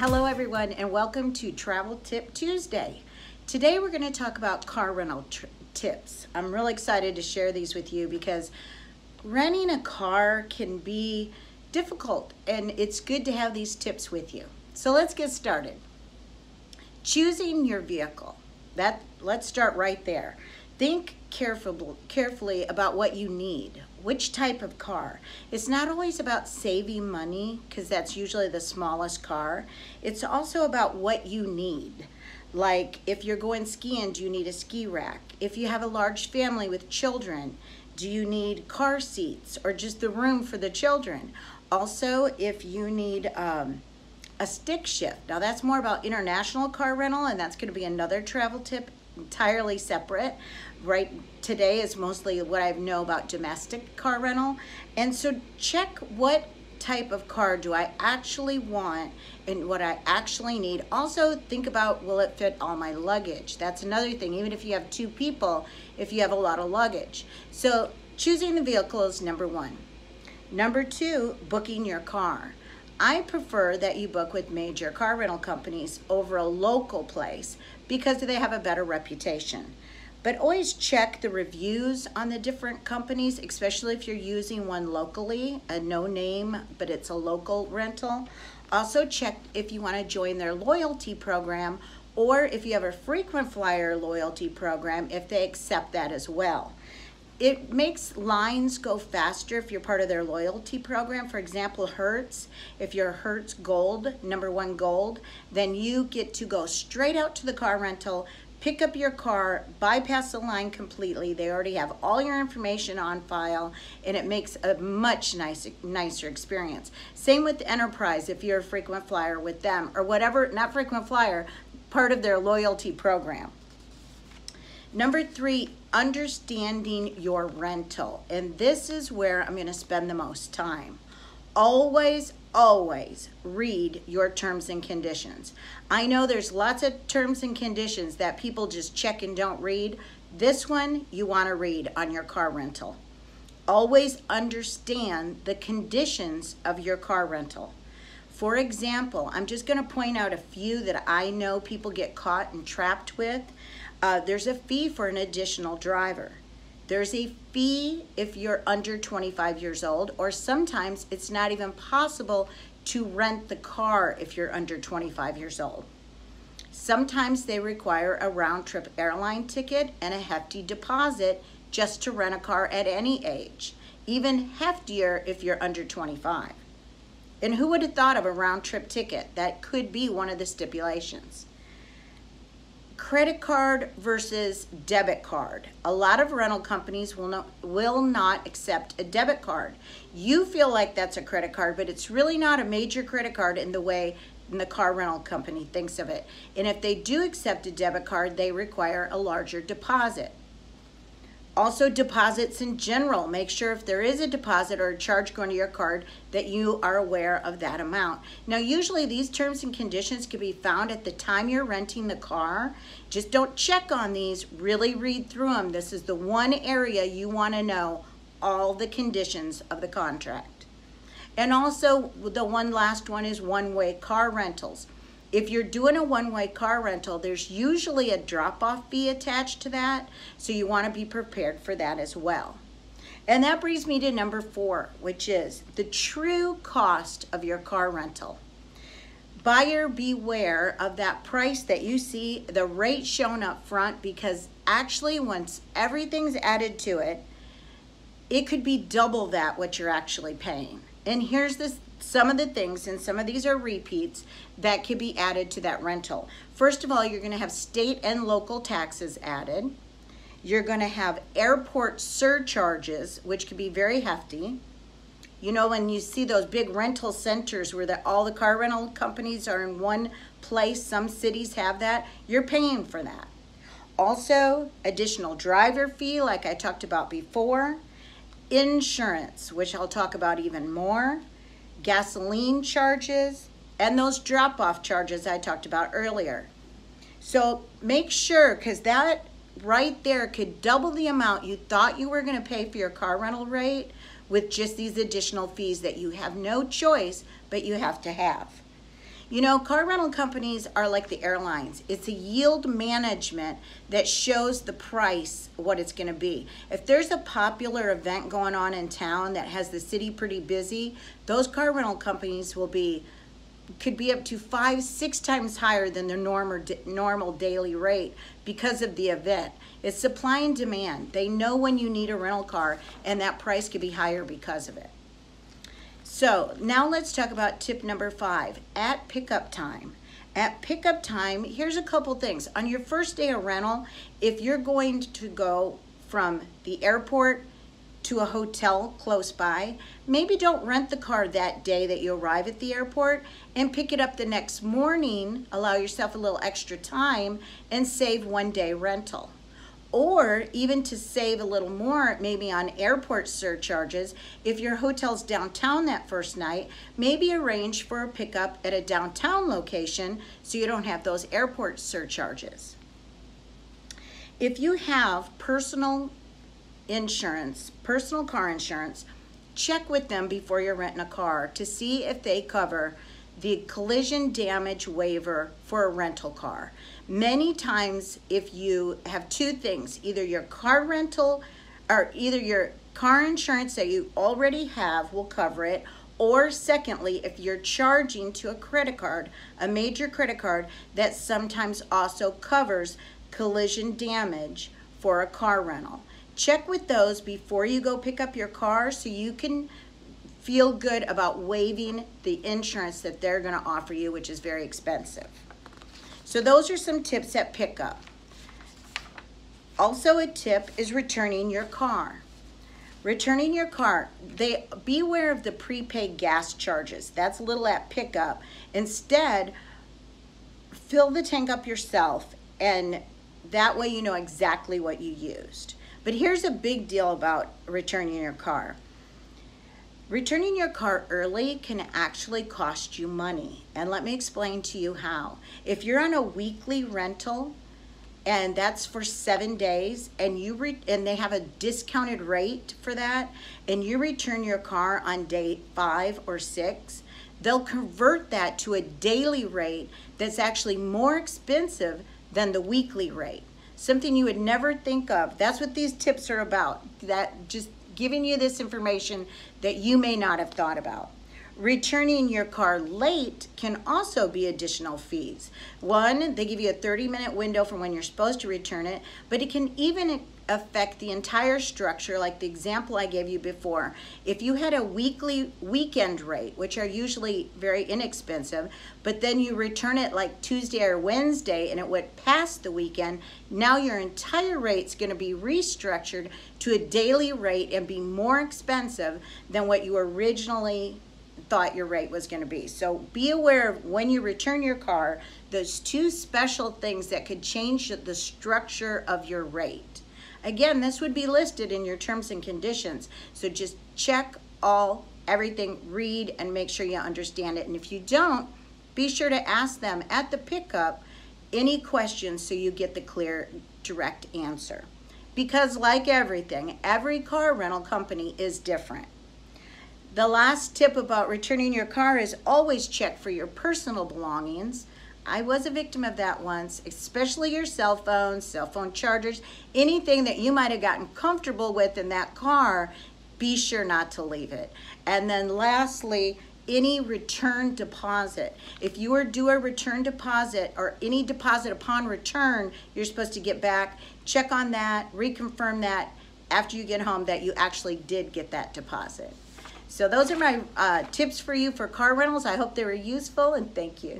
Hello everyone and welcome to Travel Tip Tuesday. Today we're going to talk about car rental tips. I'm really excited to share these with you because renting a car can be difficult and it's good to have these tips with you. So let's get started. Choosing your vehicle. Let's start right there. Think carefully about what you need. Which type of car? It's not always about saving money because that's usually the smallest car. It's also about what you need. Like if you're going skiing, do you need a ski rack? If you have a large family with children, do you need car seats or just the room for the children? Also, if you need a stick shift. Now that's more about international car rental, and that's going to be another travel tip entirely separate. Right today is mostly what I know about domestic car rental. And so check what type of car do I actually want and what I actually need. Also think about, will it fit all my luggage? That's another thing, even if you have two people, if you have a lot of luggage. So choosing the vehicle is number one. Number two, booking your car. I prefer that you book with major car rental companies over a local place because they have a better reputation. But always check the reviews on the different companies, especially if you're using one locally, a no name, but it's a local rental. Also check if you want to join their loyalty program, or if you have a frequent flyer loyalty program, if they accept that as well. It makes lines go faster if you're part of their loyalty program. For example, Hertz, if you're Hertz Gold, #1 Gold, then you get to go straight out to the car rental, pick up your car, bypass the line completely. They already have all your information on file, and it makes a much nicer experience. Same with Enterprise if you're a frequent flyer with them, or whatever, not frequent flyer, part of their loyalty program. Number three, understanding your rental. And this is where I'm going to spend the most time. Always read your terms and conditions. I know there's lots of terms and conditions that people just check and don't read. This one you want to read on your car rental. Always understand the conditions of your car rental. For example, I'm just going to point out a few that I know people get caught and trapped with. There's a fee for an additional driver. There's a fee if you're under 25 years old, or sometimes it's not even possible to rent the car if you're under 25 years old. Sometimes they require a round-trip airline ticket and a hefty deposit just to rent a car at any age, even heftier if you're under 25. And who would have thought of a round-trip ticket? That could be one of the stipulations. Credit card versus debit card. A lot of rental companies will not accept a debit card. You feel like that's a credit card, but it's really not a major credit card in the way the car rental company thinks of it. And if they do accept a debit card, they require a larger deposit. Also, deposits in general. Make sure if there is a deposit or a charge going to your card that you are aware of that amount. Now, usually these terms and conditions can be found at the time you're renting the car. Just don't check on these, really read through them. This is the one area you want to know all the conditions of the contract. And also, the one last one is one-way car rentals. If you're doing a one-way car rental, there's usually a drop-off fee attached to that, so you want to be prepared for that as well. And that brings me to number four, which is the true cost of your car rental. Buyer beware of that price that you see, the rate shown up front, because actually once everything's added to it, it could be double that what you're actually paying. And here's some of the things, and some of these are repeats, that could be added to that rental. First of all, you're going to have state and local taxes added. You're going to have airport surcharges, which could be very hefty. You know, when you see those big rental centers where all the car rental companies are in one place, some cities have that, you're paying for that. Also, additional driver fee, like I talked about before. Insurance, which I'll talk about even more. Gasoline charges, and those drop-off charges I talked about earlier. So make sure, because that right there could double the amount you thought you were going to pay for your car rental rate with just these additional fees that you have no choice, but you have to have. You know, car rental companies are like the airlines. It's a yield management that shows the price, what it's going to be. If there's a popular event going on in town that has the city pretty busy, those car rental companies could be up to 5-6 times higher than their normal daily rate because of the event. It's supply and demand. They know when you need a rental car, and that price could be higher because of it. So now let's talk about tip number 5, at pickup time. At pickup time, here's a couple things. On your first day of rental, if you're going to go from the airport to a hotel close by, maybe don't rent the car that day that you arrive at the airport, and pick it up the next morning. Allow yourself a little extra time and save 1 day rental. Or even to save a little more, maybe on airport surcharges, if your hotel's downtown that first night, maybe arrange for a pickup at a downtown location so you don't have those airport surcharges. If you have personal insurance, personal car insurance, check with them before you're renting a car to see if they cover the collision damage waiver for a rental car. Many times, if you have two things, either your car rental or either your car insurance that you already have will cover it, or secondly, if you're charging to a credit card, a major credit card, that sometimes also covers collision damage for a car rental. Check with those before you go pick up your car so you can feel good about waiving the insurance that they're going to offer you, which is very expensive. So those are some tips at pickup. Also, a tip is returning your car. Returning your car, beware of the prepaid gas charges. That's a little at pickup. Instead, fill the tank up yourself, and that way you know exactly what you used. But here's a big deal about returning your car. Returning your car early can actually cost you money. And let me explain to you how. If you're on a weekly rental, and that's for 7 days, and they have a discounted rate for that, and you return your car on day 5 or 6, they'll convert that to a daily rate that's actually more expensive than the weekly rate. Something you would never think of. That's what these tips are about. That just giving you this information that you may not have thought about. Returning your car late can also be additional fees. One, they give you a 30-minute window from when you're supposed to return it, but it can even affect the entire structure, like the example I gave you before. If you had a weekend rate, which are usually very inexpensive, but then you return it like Tuesday or Wednesday and it went past the weekend, now your entire rate's going to be restructured to a daily rate and be more expensive than what you originally thought your rate was going to be. So be aware of when you return your car, those two special things that could change the structure of your rate. Again, this would be listed in your terms and conditions. So just check everything, read, and make sure you understand it. And if you don't, be sure to ask them at the pickup any questions so you get the clear, direct answer. Because like everything, every car rental company is different. The last tip about returning your car is always check for your personal belongings. I was a victim of that once, especially your cell phone chargers, anything that you might have gotten comfortable with in that car, be sure not to leave it. And then lastly, any return deposit. If you are due a return deposit or any deposit upon return you're supposed to get back, check on that, reconfirm that after you get home that you actually did get that deposit. So those are my tips for you for car rentals. I hope they were useful, and thank you.